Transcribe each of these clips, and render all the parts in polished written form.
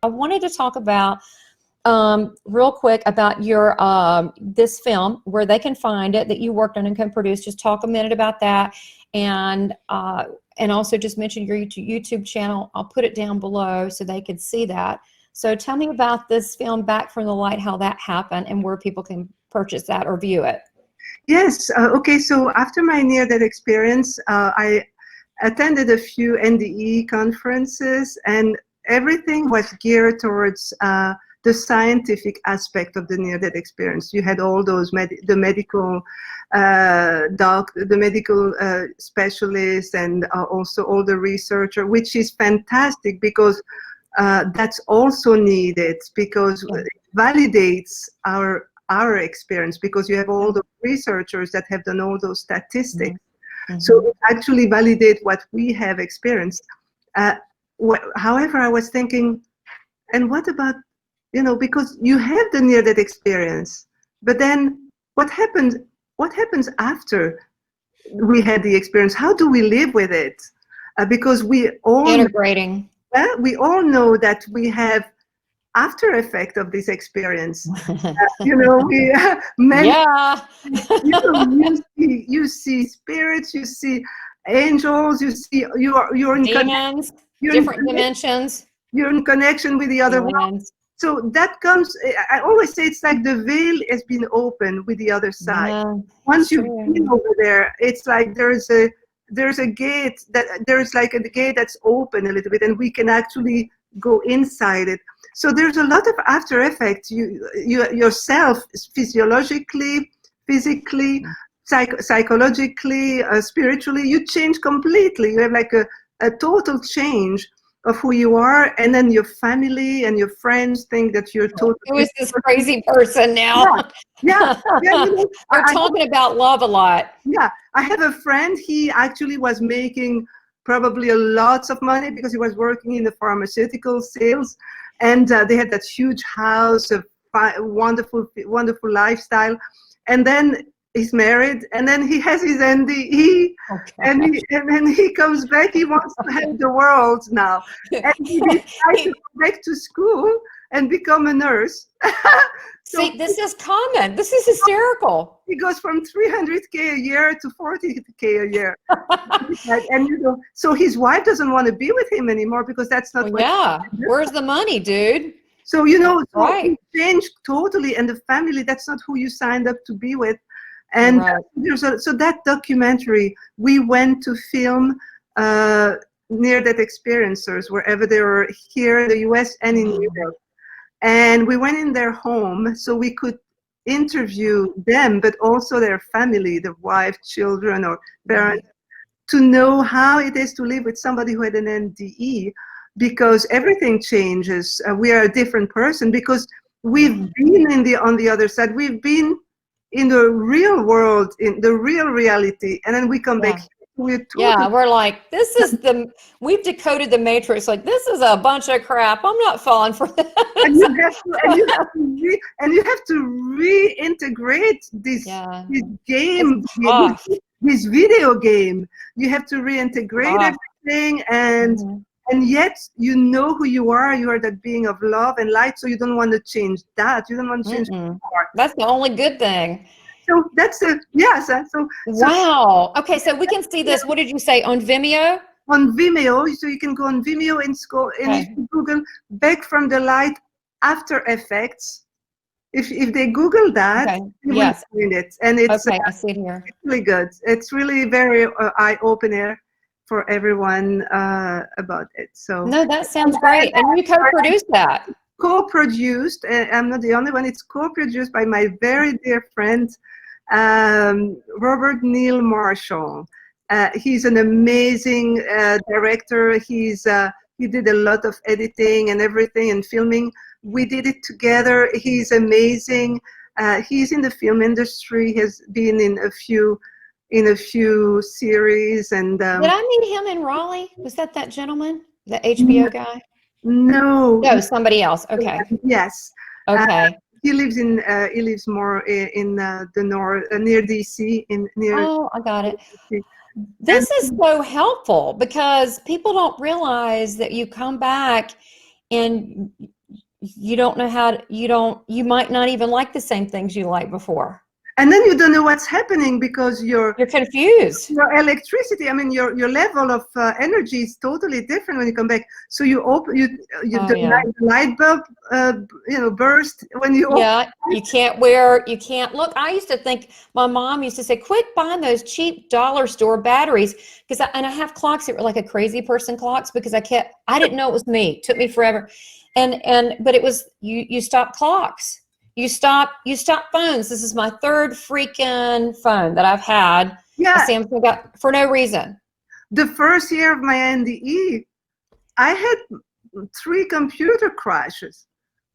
I wanted to talk about real quick about your this film, where they can find it, that you worked on and co-produced. Just talk a minute about that, and also just mention your YouTube channel. I'll put it down below so they can see that. So tell me about this film, Back from the Light, how that happened, and where people can purchase that or view it. Yes. Okay. So after my near-death experience, I attended a few NDE conferences, and everything was geared towards the scientific aspect of the near-death experience. You had all those the medical specialists, and also all the researcher, which is fantastic, because that's also needed, because it validates our experience, because you have all the researchers that have done all those statistics. So it actually validates what we have experienced. However, I was thinking, and what about, because you have the near-death experience, but then what happens after we had the experience? How do we live with it? Because we all integrating. We all know that we have after effect of this experience. You see spirits, you see angels, you see you're in demons, different dimensions. You're in connection with the other world. So that comes, I always say, it's like the veil has been opened with the other side. Yeah, once you've been over there, it's like there's a gate that's open a little bit, and we can actually go inside it. So there's a lot of after effects. You yourself, physiologically, physically, psychologically, spiritually, you change completely. You have like a total change of who you are, and then your family and your friends think that you're totally. Who is this crazy person now? Yeah. We're talking about love a lot. Yeah, I have a friend. He actually was making probably lots of money because he was working in the pharmaceutical sales, and they had that huge house, a wonderful lifestyle, and then he's married, and then he has his NDE, and then he comes back. He wants to have the world now, and he decides to go back to school and become a nurse. See, this is common. This is hysterical. He goes from 300K a year to 40K a year. And so his wife doesn't want to be with him anymore, because that's not where's the money, dude? So so changed totally, and the family, that's not who you signed up to be with. And so that documentary, we went to film near-death experiencers wherever they were, here in the US and in Europe. And we went in their home so we could interview them, but also their family, the wife, children, or parents, to know how it is to live with somebody who had an NDE, because everything changes. We are a different person, because we've been on the other side. We've been in the real world, in the real reality, and then we come back. We're like, we've decoded the matrix. Like, this is a bunch of crap. I'm not falling for that. And you have to reintegrate this game, this video game. You have to reintegrate everything, and yet you know who you are. You are that being of love and light. So you don't want to change that. You don't want to change that. That's the only good thing. So that's wow. Okay, so we can see this. What did you say, on Vimeo? On Vimeo, so you can go on Vimeo and if you Google "Back from the Light After Effects," if they Google that, you will find it, and it's I see it here. It's really good. It's really very eye-opener for everyone about it. So no, that sounds great. And you co-produced that. Co-produced. I'm not the only one. It's co-produced by my very dear friend, Robert Neil Marshall. He's an amazing director. He did a lot of editing and everything, and filming. We did it together. He's amazing. He's in the film industry. Has been in a few series. And did I meet him in Raleigh? Was that gentleman, the HBO guy? No, somebody else. Okay. Yes. Okay. He lives more in the north, near DC. I got it. This is so helpful, because people don't realize that you come back and you don't know you might not even like the same things you liked before. And then you don't know what's happening because you're confused. Your electricity, I mean, your level of energy is totally different when you come back. So you open, the light bulb, burst when you open. You can't look. I used to think, my mom used to say, quit buying those cheap dollar store batteries, because I have clocks that were like a crazy person clocks, because I didn't know it was me. It took me forever. But it was, you stop clocks. You stop phones. This is my third freaking phone that I've had. Yeah. A Samsung got for no reason. The first year of my NDE, I had 3 computer crashes.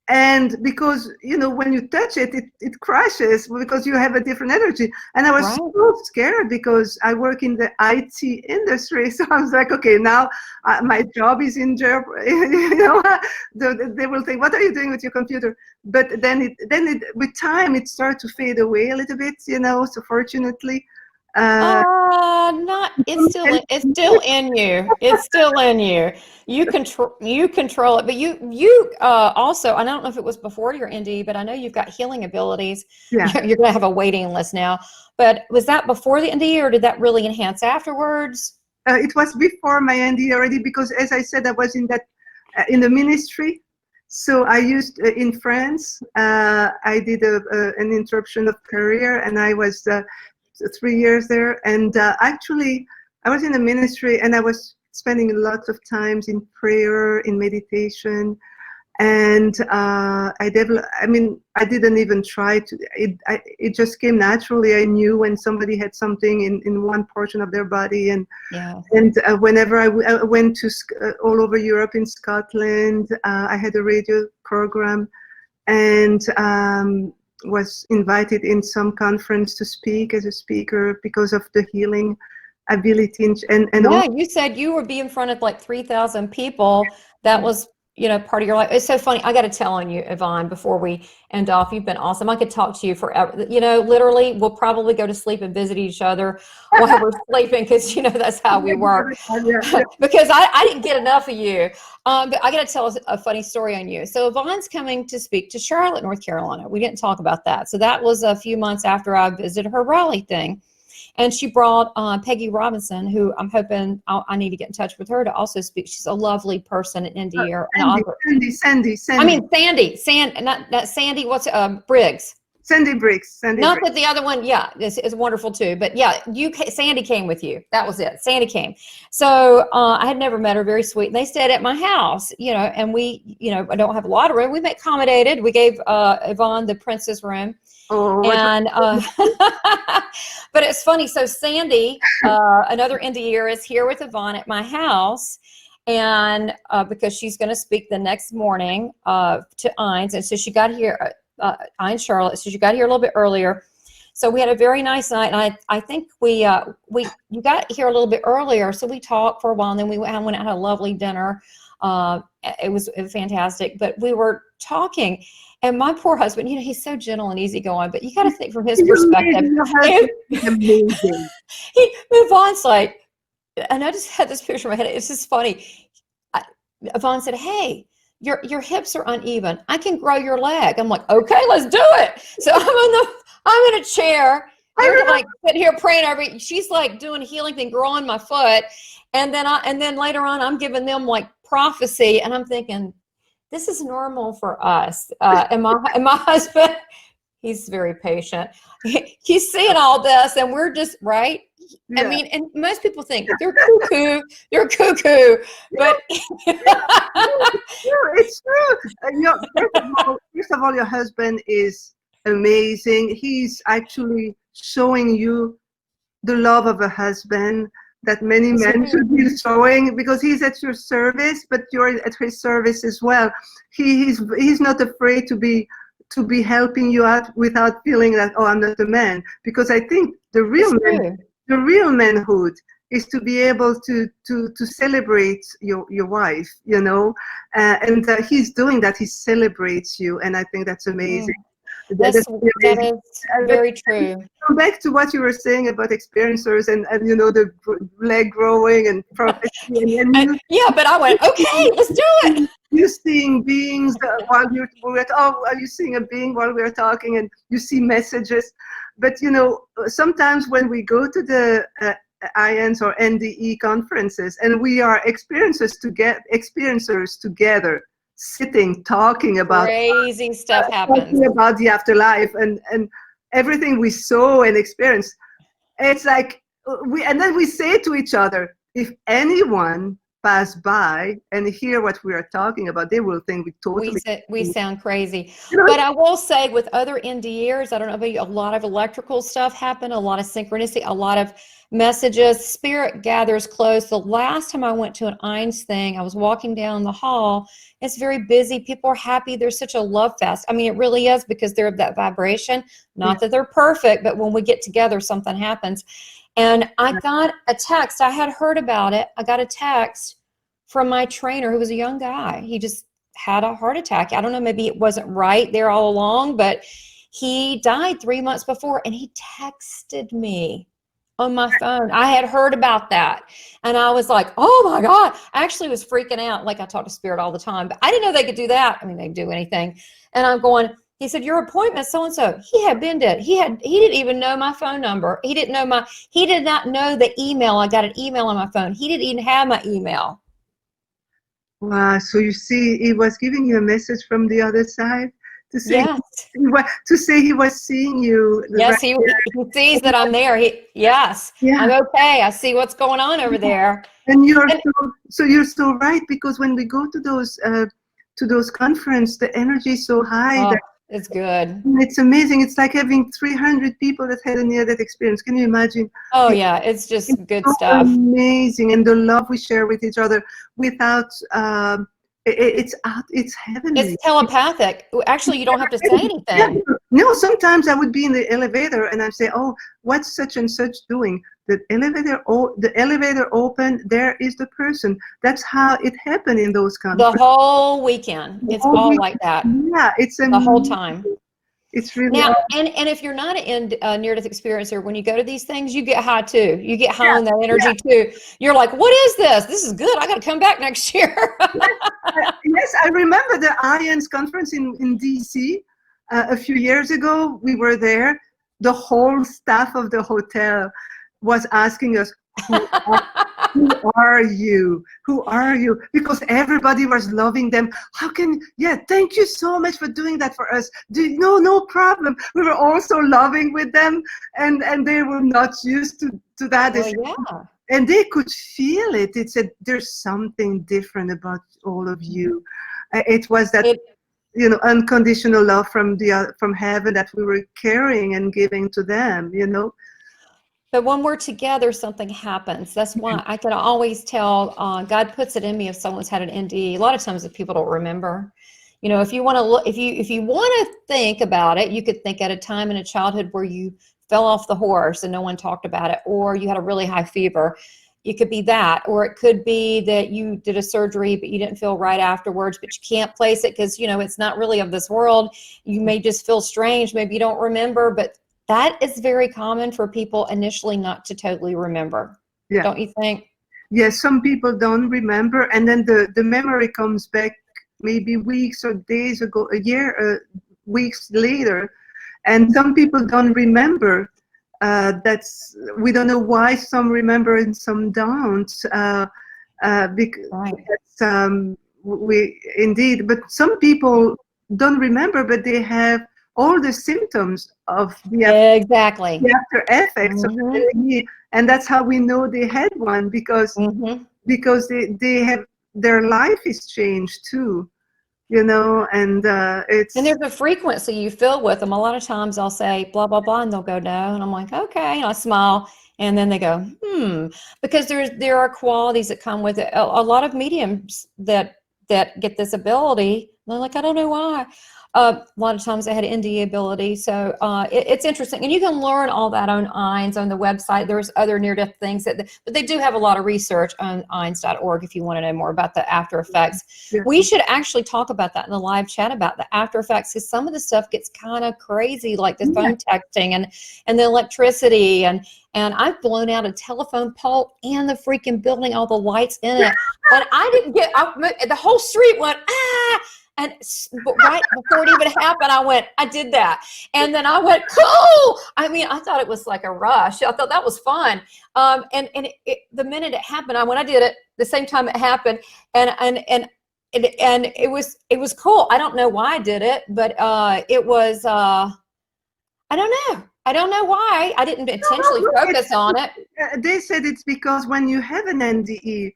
And because, when you touch it, it crashes because you have a different energy. And I was so scared because I work in the IT industry. So I was like, okay, now my job is in jeopardy. They will think, what are you doing with your computer? But then with time, it started to fade away a little bit, so fortunately. It's still in you. It's still in you. You control it. But you also, I don't know if it was before your NDE, but I know you've got healing abilities. Yeah. You're going to have a waiting list now. But was that before the NDE, or did that really enhance afterwards? It was before my NDE already, because as I said, I was in the ministry. So I used in France. I did an interruption of career, and I was 3 years there, and actually I was in the ministry, and I was spending lots of times in prayer, in meditation, and I didn't even try to, it just came naturally. I knew when somebody had something in one portion of their body, and whenever I went to all over Europe, in Scotland, I had a radio program, and was invited in some conference to speak as a speaker because of the healing ability. And you said you would be in front of like 3,000 people. That was, part of your life. It's so funny. I got to tell on you, Yvonne, before we end off. You've been awesome. I could talk to you forever. Literally, we'll probably go to sleep and visit each other while we're sleeping, because that's how we work. Because I didn't get enough of you. But I got to tell a funny story on you. So Yvonne's coming to speak to Charlotte, North Carolina. We didn't talk about that. So that was a few months after I visited her Raleigh thing. And she brought Peggy Robinson, who I'm hoping I need to get in touch with her to also speak. She's a lovely person at NDEr. Sandy. I mean, not Sandy, what's Briggs. Sandy Briggs. Not that the other one, is wonderful too. But Sandy came with you. That was it. Sandy came. So I had never met her. Very sweet. And they stayed at my house, and we, I don't have a lot of room. We accommodated. We gave Yvonne the princess room. And but it's funny. So Sandy, another NDEr, is here with Yvonne at my house, and because she's going to speak the next morning to Ines, and so she got here. Ines Charlotte, so she got here a little bit earlier. So we had a very nice night, and I think you got here a little bit earlier, so we talked for a while, and then we went out and had a lovely dinner. It was fantastic, but we were talking. And my poor husband, he's so gentle and easygoing, but you got to think from his perspective. Amazing. Yvonne's like, and I just had this picture in my head. It's just funny. Yvonne said, "Hey, your hips are uneven. I can grow your leg." I'm like, "Okay, let's do it." So I'm in a chair. We're like sitting here praying over. She's like doing a healing thing, growing my foot, and then later on, I'm giving them like prophecy, and I'm thinking, this is normal for us. And my husband, he's very patient. He's seeing all this, and we're just right. Yeah. I mean, and most people think they're cuckoo. You're cuckoo, but it's true. First of all, your husband is amazing. He's actually showing you the love of a husband that many men should be showing, because he's at your service, but you're at his service as well. He's not afraid to be helping you out without feeling that, oh, I'm not a man. Because I think the real manhood is to be able to celebrate your wife, and he's doing that. He celebrates you, and I think that's amazing. That is very true. Come back to what you were saying about experiencers and the leg growing and prophecy. Yeah, but I went, okay, let's do it. you seeing beings while are you seeing a being while we're talking, and you see messages. But you know, sometimes when we go to the IANS or NDE conferences, and we are experiencers together, sitting, talking about crazy stuff happens. talking about the afterlife and everything we saw and experienced. It's like and then we say to each other, if anyone pass by and hear what we are talking about, they will think we sound crazy. you know, But I will say, with other NDErs, I don't know, but a lot of electrical stuff happened, a lot of synchronicity, a lot of messages. Spirit gathers close. The last time I went to an IANS thing, I was walking down the hall. It's very busy. People are happy. There's such a love fest. I mean, it really is, because they're of that vibration. Not that they're perfect, but when we get together, something happens. And I got a text. I had heard about it. I got a text from my trainer, who was a young guy. He just had a heart attack. I don't know, maybe it wasn't right there all along, but he died 3 months before, and he texted me on my phone. I had heard about that, and I was like, oh my God. I actually was freaking out. Like, I talk to Spirit all the time, but I didn't know they could do that. I mean, they do anything. And I'm going, he said, your appointment so-and-so. He had been dead. He didn't even know my phone number. He did not know the email. I got an email on my phone. He didn't even have my email. wow. So you see, he was giving you a message from the other side to say, Yes. he was seeing you. Yes, he sees that I'm there. Yes, yeah. I'm okay. I see what's going on over there. And you're so right, because when we go to those conferences, the energy is so high. Oh, it's good. It's amazing. It's like having 300 people that had a near-death experience. Can you imagine? Oh yeah, it's just good so stuff. Amazing, and the love we share with each other without. It's heavenly. It's telepathic. Actually, you don't have to say anything. Yeah. No, sometimes I would be in the elevator and I'd say, oh, what's such and such doing? The elevator opened, there is the person. That's how it happened in those conferences. The whole weekend. It's all like that. Yeah, it's the whole time. It's really now, and if you're not a near-death experiencer, when you go to these things, you get high too. You get high on that energy too. You're like, what is this? This is good. I got to come back next year. Yes, I remember the IANS conference in DC a few years ago. We were there. The whole staff of the hotel was asking us, who are you? Who are you? Because everybody was loving them. Thank you so much for doing that for us. No problem. We were also loving with them, and they were not used to that. And they could feel it. It said, there's something different about all of you. It was that unconditional love from heaven that we were carrying and giving to them, But when we're together, something happens. That's why I can always tell, God puts it in me if someone's had an NDE. A lot of times if people don't remember, if you want to look, if you want to think about it, you could think at a time in a childhood where you fell off the horse and no one talked about it, or you had a really high fever. It could be that, or it could be that you did a surgery, but you didn't feel right afterwards, but you can't place it because, it's not really of this world. You may just feel strange. Maybe you don't remember, but that is very common for people initially not to totally remember. Yeah. Don't you think? Yes, some people don't remember, and then the memory comes back maybe weeks or days ago, weeks later, and some people don't remember. We don't know why some remember and some don't. Because indeed, but some people don't remember, but they have all the symptoms of the after effects of the NDE, and that's how we know they had one, because they have, their life is changed too, and it's, and there's a frequency you feel with them. A lot of times I'll say blah blah blah and they'll go no, and I'm like, okay, and I smile, and then they go because there are qualities that come with it. A lot of mediums that get this ability, they're like, I don't know why. A lot of times they had NDE ability. So it's interesting. And you can learn all that on EINS on the website. There's other near-death things, but they do have a lot of research on EINS.org if you want to know more about the after effects. Yeah. We should actually talk about that in the live chat about the after effects, because some of the stuff gets kind of crazy, like the phone texting and the electricity. And I've blown out a telephone pole and the freaking building, all the lights in it. And I didn't get, the whole street went, ah! And right before it even happened, I did that. And then I went, cool. I mean, I thought it was like a rush. I thought that was fun. The minute it happened, I did it the same time it happened. And it was cool. I don't know why I did it, but it was, I don't know. I don't know why. I didn't intentionally focus on it. They said it's because when you have an NDE,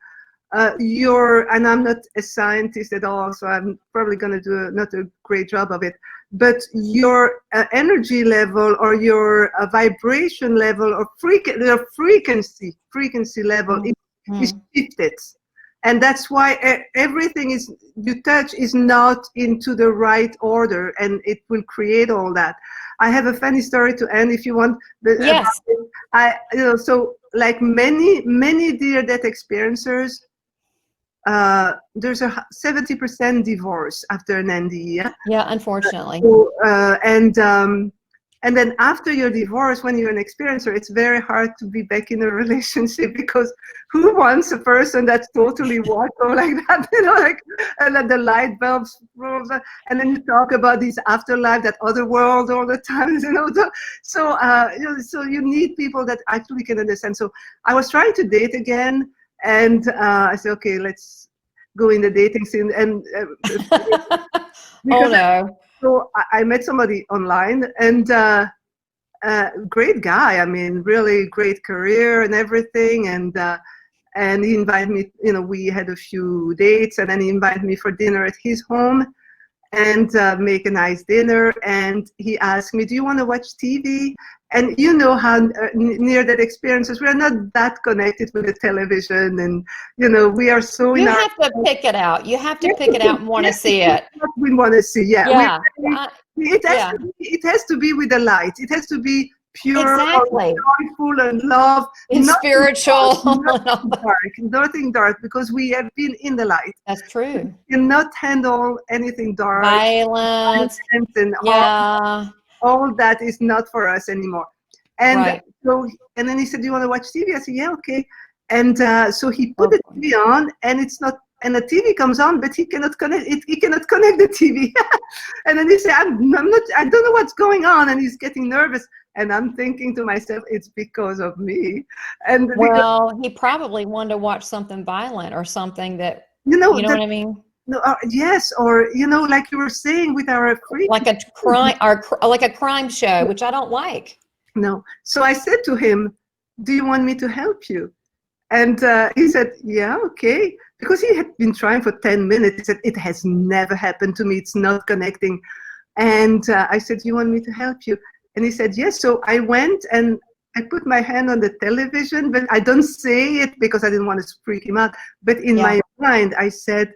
and I'm not a scientist at all, so I'm probably going to do not a great job of it, but your energy level or your vibration level or frequency level is shifted. And that's why everything you touch is not into the right order, and it will create all that. I have a funny story to end if you want. Yes. So like many near-death experiencers, there's a 70% divorce after an NDE. Yeah, unfortunately. And then after your divorce, when you're an experiencer, it's very hard to be back in a relationship, because who wants a person that's totally wacko like that, and then the light bulbs, and then you talk about this afterlife, that other world all the time, so you need people that actually can understand. So I was trying to date again, and I said, okay, let's go in the dating scene, and oh no. So I met somebody online, and great guy. I mean, really great career and everything. And he invited me. We had a few dates, and then he invited me for dinner at his home, and make a nice dinner. And he asked me, "Do you want to watch TV?" And you know how near-death experiences, we're not that connected with the television, and we are so. You have to pick it out. You have to pick it out and want to see it. We want to see, Yeah. It has to be with the light. It has to be pure, exactly, joyful, and love, and spiritual. Nothing dark, because we have been in the light. That's true. We cannot handle anything dark. Violence. And all that is not for us anymore. And and then he said, "Do you want to watch TV?" I said, "Yeah, okay." And so he put the TV on, and it's not. And the TV comes on, but he cannot connect it. He cannot connect the TV. And then he said, I don't know what's going on. And he's getting nervous. And I'm thinking to myself, it's because of me. And he probably wanted to watch something violent or something that, what I mean? No, yes, or like you were saying with our like a crime, or like a crime show, which I don't like. No. So I said to him, "Do you want me to help you?" And he said, "Yeah, okay." Because he had been trying for 10 minutes. He said, "It has never happened to me. It's not connecting." And I said, "Do you want me to help you?" And he said, "Yes." So I went and I put my hand on the television, but I don't say it because I didn't want to freak him out. But in my mind, I said,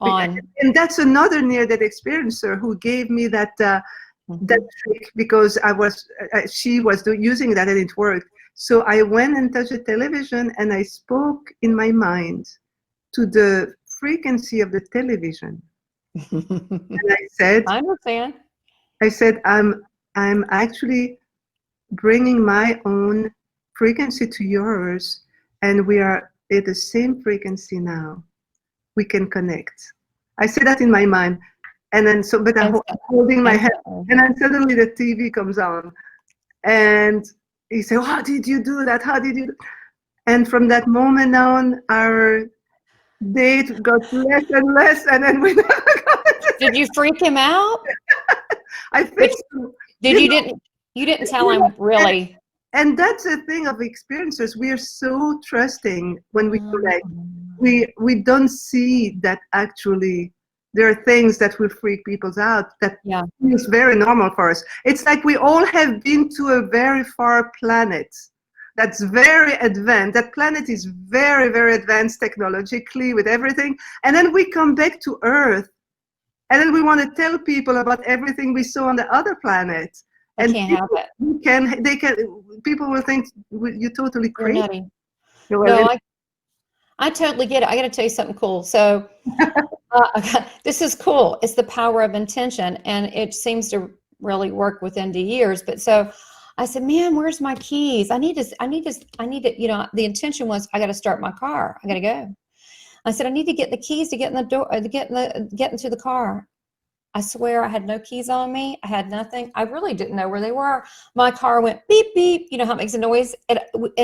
on. And that's another near-death experiencer who gave me that that trick, because she was using that and it worked. So I went and touched the television, and I spoke in my mind to the frequency of the television. And I said, I understand. I said, I'm actually bringing my own frequency to yours, and we are at the same frequency now. We can connect. I said that in my mind, and then but I'm holding my head, and then suddenly the TV comes on, and he said, "How did you do that? How did you?" And from that moment on, our date got less and less, and then we never got it. Did you freak him out? I think so. You didn't tell him really. And that's the thing of experiencers. We are so trusting when we connect. We don't see that actually there are things that will freak people out that is very normal for us. It's like we all have been to a very far planet that's very advanced. That planet is very, very advanced technologically with everything. And then we come back to Earth And then we want to tell people about everything we saw on the other planet. I can't have it. People will think you're totally You're crazy. nutty. No, I totally get it. I got to tell you something cool. So this is cool. It's the power of intention, and it seems to really work with NDErs. But so I said, man, where's my keys? I need to, you know, the intention was I got to start my car. I got to go. I said, I need to get the keys to get in the door, to get into the car. I swear I had no keys on me. I had nothing. I really didn't know where they were. My car went beep, beep. You know how it makes a noise? And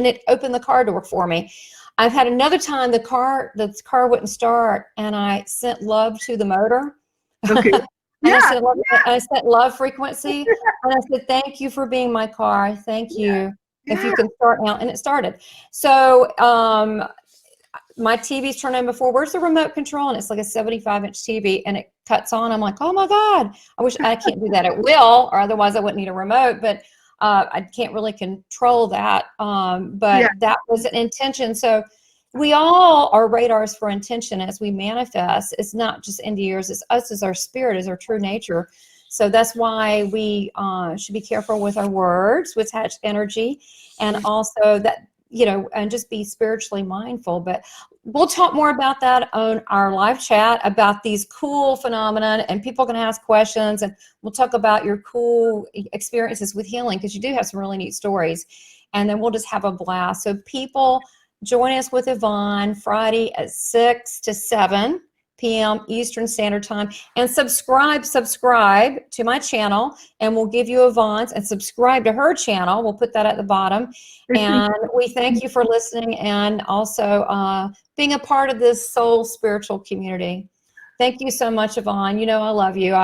it opened the car door for me. I've had another time the car wouldn't start, and I sent love to the motor. Okay. And I sent love frequency. And I said, thank you for being my car. Thank you. If you can start now. And it started. So my TV's turned on before. Where's the remote control? And it's like a 75-inch TV, and it cuts on. I'm like, oh my God, I wish I can't do that at will, or otherwise I wouldn't need a remote, but I can't really control that. But that was an intention. So we all are radars for intention as we manifest. It's not just NDErs, it's us as our spirit, as our true nature. So that's why we should be careful with our words, with attached energy, and also that, you know, and just be spiritually mindful. But we'll talk more about that on our live chat about these cool phenomena, and people can ask questions, and we'll talk about your cool experiences with healing, because you do have some really neat stories. And then we'll just have a blast. So people, join us with Yvonne Friday at 6 to 7 p.m. Eastern Standard Time, and subscribe to my channel, and we'll give you Yvonne's, and subscribe to her channel. We'll put that at the bottom. And we thank you for listening, and also being a part of this soul spiritual community. Thank you so much, Yvonne. You know I love you.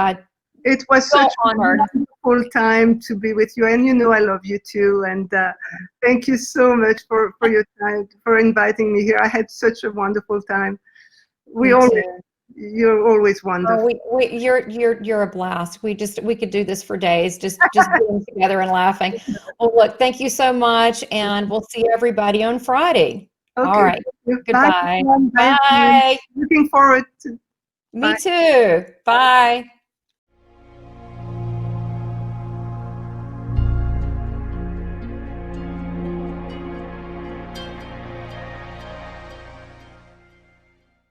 It was such a wonderful time to be with you, and you know I love you too. And thank you so much for your time, for inviting me here. I had such a wonderful time. You're always wonderful. Oh, you're a blast. We could do this for days, just being together and laughing. Well, look, thank you so much, and we'll see everybody on Friday. Okay. All right. Goodbye. Bye. Looking forward to. Me too. Bye.